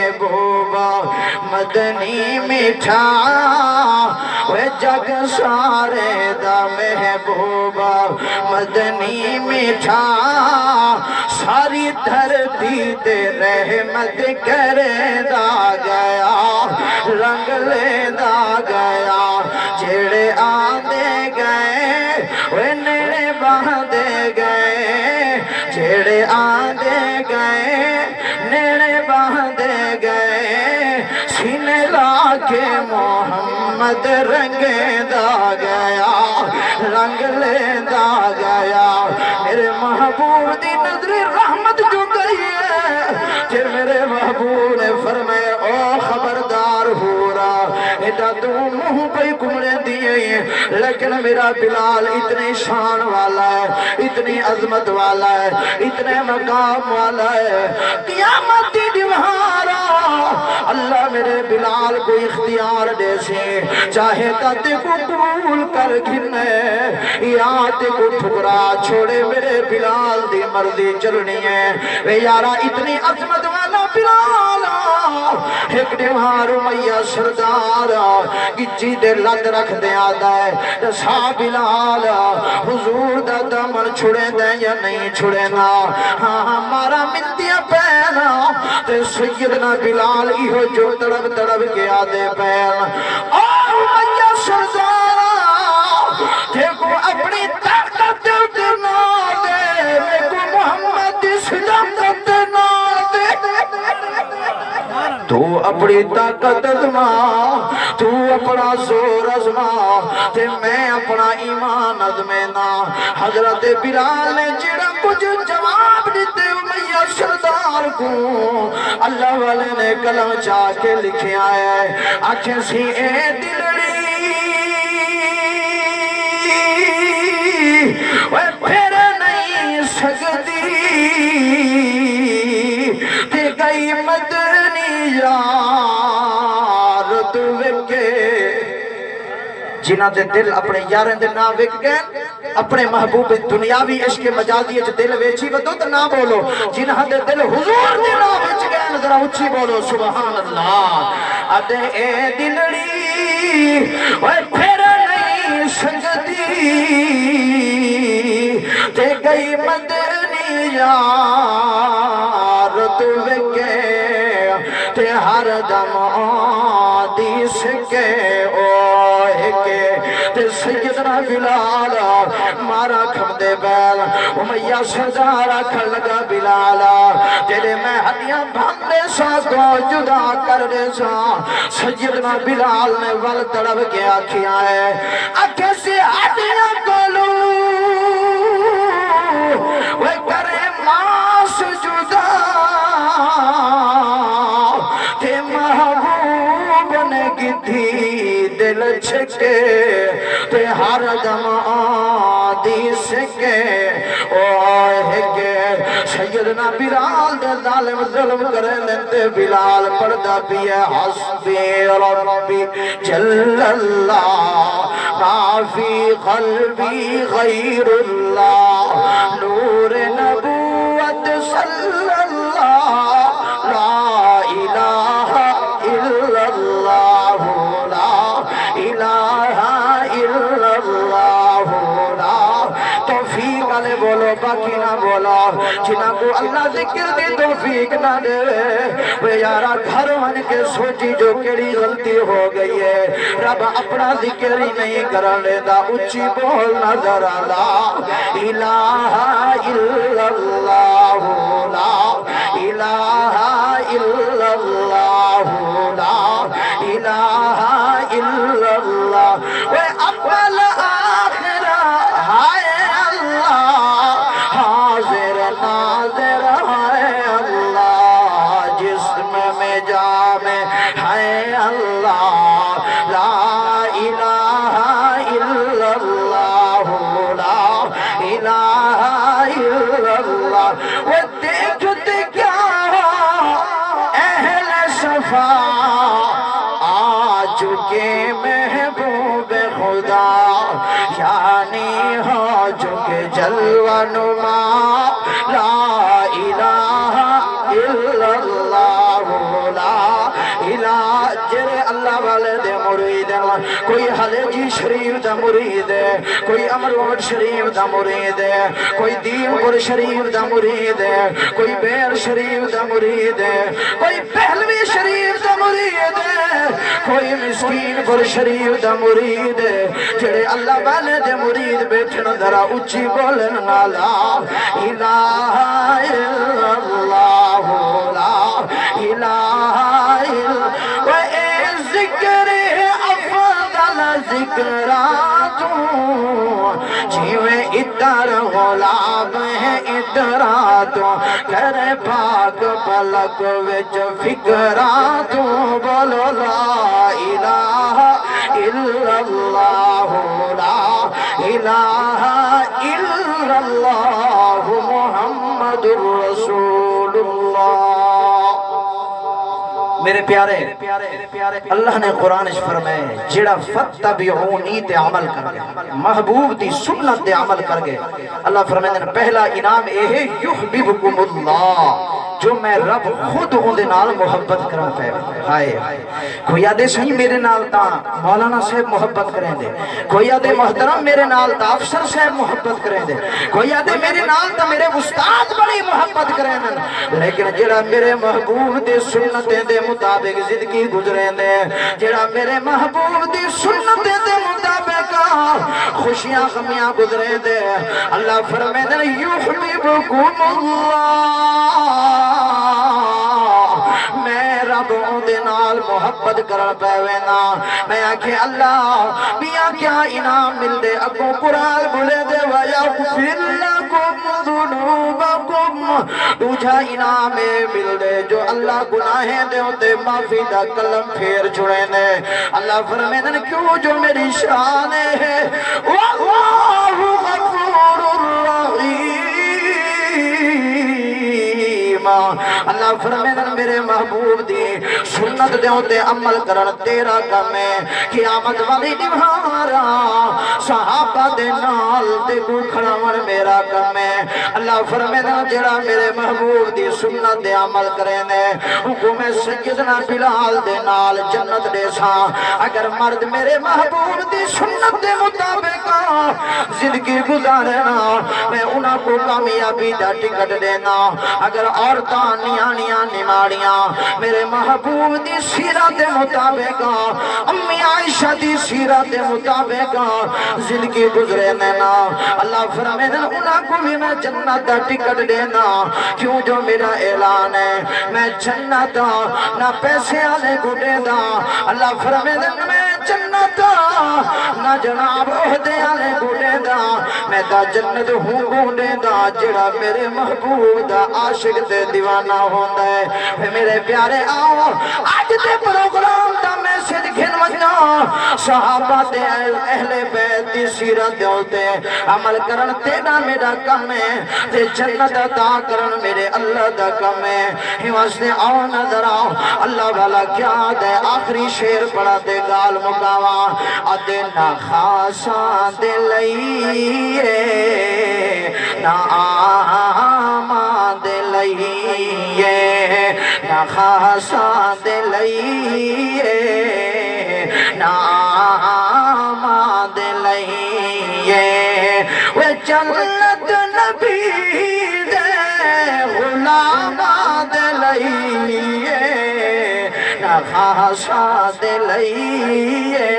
محبوبا مدنی میٹھا وہ جگ سارے دا محبوبا مدنی میٹھا ساری دھرتی تے رحمت کرے دا گیا رنگ لے دا گیا جڑے آندے گئے وہ نیڑے باندے گئے جڑے آندے گئے نیڑے باندے گئے سینے لا کے محمد رنگ دا گیا رنگ لے دا گیا میرے محبوب دی نظر رحمت جو گئی ہے پھر میرے محبوب نے فرمایا او خبردار ہو رہا ایڈا تو منہ پہ کمرے دیئے ہیں لیکن میرا بلال اتنی شان والا ہے اتنی عظمت والا ہے اتنے مقام والا ہے قیامت دیوارا اللہ میرے بلال کو اختیار دے سے چاہے تے کو قبول کر گھنے یا تے کو ٹھکرا چھوڑے میرے بلال دی مرضی چلنی ہے وے یارا اتنی عظمت والا بلال ایک دیوار امیہ سردار گچی دے لد رکھ دے آدھا ہے سا بلال حضور دا دمن چھڑے دیں یا نہیں چھڑے نا ہمارا ملتیاں پہنا تے سیدنا بلال ایہو جو تڑب تڑب کے آدھے پہنا اور امیہ سردار دیکھو اپنی طاقت دینا دے میں کو محمد سجامت دینا دے تو اپنی طاقت ازما تو اپنا زور ازما تے میں اپنا ایمان ازمینا حضرت بلال نے جڑا کچھ جواب دیتے امیہ سردار کو اللہ والے نے کلم چاہ کے لکھے آیا ہے آنکھیں سی اے دلڑی وہ پھر نہیں سکتی تے گئی مدنی یار تو وکے جنہ دے دل اپنے یاریں دے نا وک گئے اپنے محبوب دنیاوی عشق مجازی اچھ دل ویچی بدو تو نہ بولو جنہ دے دل حضور دے نا وچ گئے ذرا اچھی بولو سبحان اللہ ادھے اے دلڑی وہ پھر نہیں سکتی تے گئی مدنی یار تو وکے تے ہر دم آدھی سکے اوہ کے تے سیدنا بلال مارا کھم دے بیل امیہ سردارہ کھڑ لگا بلال تیرے میں ہڈیاں بھاندے سا کو جدا کر دے سا سیدنا بلال نے ول تڑب کے آنکھیں آئے آنکھیں سے ہڈیاں کولو وہ کرے ماس جدا تے محبوب نے گدھی دل چھکے تے ہر دم آدھی سکے اوہ کے سیدنا بلال دے ظالم ظلم کرے لیندے بلال پردہ بھی ہے حسبی ربی جل اللہ ما فی قلبی غیر اللہ نور نبوت صلی اللہ لا الہ الا اللہ لا الہ الا اللہ لا توفیق علی بولو باقی نہ بولا جنہ کو اللہ ذکر دی توفیق نہ دے وہ یارا گھر من کے سوچی جو کیڑی غلطی ہو گئی ہے رب اپنا ذکر ہی نہیں کرن لیتا اچھی بول نظر لا الہ الا اللہ لا الہ الا اللہ لا الہ الا اللہ وہ اول آخر ہائے اللہ حاضر ناظر ہائے اللہ جسم میں جامع ہے اللہ لا الہ الا اللہ لا الہ الا اللہ وہ دیکھتے کیا اہل صفا آ چکے محبوب خدا یعنی ہو چکے جلوہ نما لا الہ الا اللہ لا جڑے اللہ والے دے مرید ہیں کوئی حلیجی شریف دا مرید ہے کوئی امروٹ شریف دا مرید ہے کوئی دیم پور شریف دا مرید ہے کوئی بیر شریف دا مرید ہے کوئی پہلوی شریف دا مرید ہے کوئی مسکین پور شریف دا مرید ہے جڑے اللہ والے دے مرید بیٹھن ذرا اچھی بولن لا الہ الا اللہ لا الہ الا و اے ذکر افضل ذکراتوں جیویں اتر غلاب ہے اتراتوں کرے پاک پلک وچ فکراتوں بولو لا الہ الا اللہ لا الہ الا اللہ محمد رسول اللہ میرے پیارے اللہ نے قرآن فرمائے جڑا فتبعونی تے عمل کر گئے محبوب دی سنت تے عمل کر گئے اللہ فرمائے پہلا انعام اے یحببکم اللہ جو میں رب خود ہوں دے نال محبت کروں پہ ہائے کوئی آدھے صحیح میرے نال تا مولانا صاحب محبت کریں دے کوئی آدھے محترم میرے نال تا افسر صاحب محبت کریں دے کوئی آدھے میرے نال تا میرے استاد بڑی محبت کریں دے لیکن جڑا میرے محبوب دے سنتیں دے مطابق زندگی گزریں دے جڑا میرے محبوب دی سنتیں دے مطابق خوشیاں غمیاں گزریں دے اللہ فرمائے دے یحببکم اللہ میں رب دے نال محبت کرن پاوینا میں آکھے اللہ بیا کیا انعام مل دے اگوں قرآن بولے دے وَيَغْفِرْ لَكُمْ ذُنُوبَكُمْ تجھا انعام مل دے جو اللہ گناہیں دے ہوتے معافی دا کلم پھیر چھڑے نے اللہ فرمائے کیوں جو میری شان ہے وَاللَّهُ غَفُورٌ رَحِيمٌ اللہ فرمائے میرے محبوب دی سنت دے ہوتے عمل کرن تیرا کم ہے قیامت والی نبھارا صحابہ دے نال دے کو کھڑاون میرا کم ہے اللہ فرمائے جڑا میرے محبوب دی سنت دے عمل کرے نے حکم سیدنا بلال دے نال جنت دے ساں اگر مرد میرے محبوب دی سنت دے مطابق زندگی گزارنا میں انہاں کو کامیابی دا ٹکٹ دینا اگر عورتاں نیاں نماڑیاں میرے محبوب دی سیرت دے مطابق امی عائشہ دی سیرت دے مطابق زندگی گزرے نینا اللہ فرمائے انہاں کو بھی میں جنت دا ٹکٹ دینا کیوں جو میرا اعلان ہے میں جنت نہ پیسے آلے گھٹے دا اللہ فرمائے میں جنت نہ جناب عہدے آلے گھٹے دا میں دا جنت ہوں گھٹے دا جڑا میرے محبوب دا عاشق دے دیوانہ ہوندہ ہے میرے پیارے آؤ آج دے پروگرام دا میسج گھن وجنا صحابہ دے اہل بیت دی سیرت دے ہوتے عمل کرن تینا میرا کم ہے تے جنت عطا کرن میرے اللہ دا کم ہے ہی واسطے آؤ نظر آؤ اللہ والا کیا دے آخری شیر پڑا دے گال مکاوا آدھے نہ خاصاں دے لئیے نہ آمان دے لئیے نہ خاصاں دے لئیے نہ آمان دے لئیے وہ جنت نبی دے غلاماں دے لئیے نہ خاصاں دے لئیے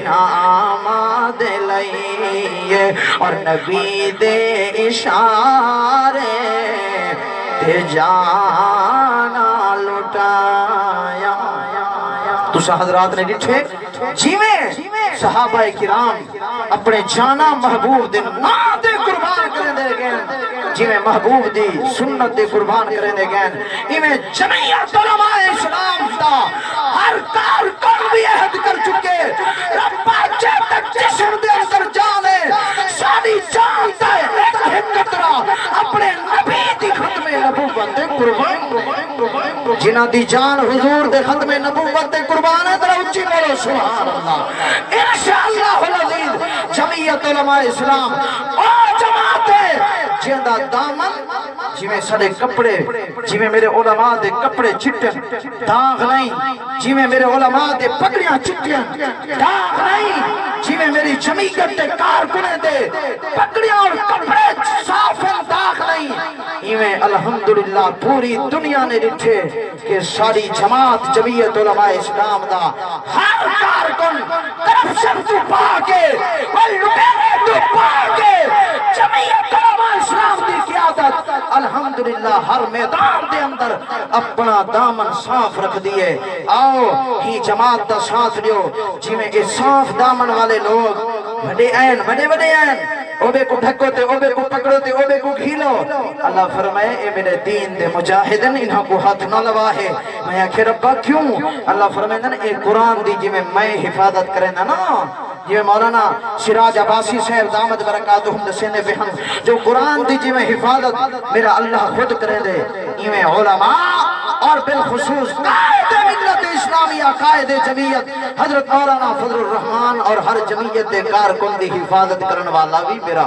نہ آمان دے لئیے اور نبی دے اشارے تے جانا لٹایا تو حضرات نے ڈٹھے جیویں صحابہ کرام اپنے جانا محبوب دے نا دے قربان کریں دے گئے جیویں محبوب دی سنت دے قربان کریں دے گئے ایویں جمعیت علماء اسلام دا ہر کار کر بھی عہد کر چکے رب باچے تک جسم دے اندر جانے ساری جان دے ایک قطرہ اپنے نبی دی ختم نبوت دے قربان جنہ دی جان حضور دے ختم نبوت دے قربان ہے ذرا اچھی بولو سبحان اللہ انشاءاللہ العزیز جمعیت علماء اسلام او جماعت ہے جیندہ دامن جی میں سڑے کپڑے جی میں میرے علماء دے کپڑے چٹن داغ نہیں جی میں میرے علماء دے پگڑیاں چٹن داغ نہیں جی میں میری جمعیت دے کارکنے دے پگڑیاں اور کپڑے صاف ہیں داغ نہیں ایویں الحمدللہ پوری دنیا نے ڈٹھے کہ ساری جماعت جمعیت علماء اسلام دا ہر کارکن کرپشن تو پاکے اور لٹیرے تو پاکے جمعیت علماء اسلام دی قیادت الحمدللہ ہر میدان دے اندر اپنا دامن صاف رکھ دیئے آؤ ہی جماعت دا ساتھ لیو جی میں اس صاف دامن والے لوگ بڑے این اوبے کو ڈھکو تے اوبے کو پکڑو تے اوبے کو کھیلو اللہ فرمائے اے میرے دین دے مجاہدن انہاں کو ہاتھ نہ لوا ہے میں آکھے ربا کیوں اللہ فرمائے اے قرآن دی جی میں حفاظت کریں نا یہ مولانا سراج عباسی صاحب دامت برکاتہم دسینے پہ ہم جو قرآن دی جی میں حفاظت میرا اللہ خود کرے دے ایویں علماء اور بالخصوص قائد ملت اسلامیہ قائد جمعیت حضرت مولانا فضل الرحمن اور ہر جمعیت دے کارکن دی حفاظت کرنے والا بھی میرا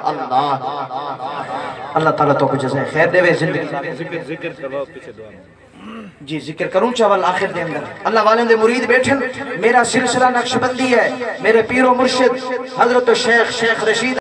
اللہ تعالیٰ تو کچھ جزائے خیر دے وے زندگی ذکر کرواؤ پیچھے دعا جی ذکر کروں چاول آخر دے اندر اللہ والے دے مرید بیٹھن میرا سلسلہ نقشبندی ہے میرے پیر و مرشد حضرت شیخ رشید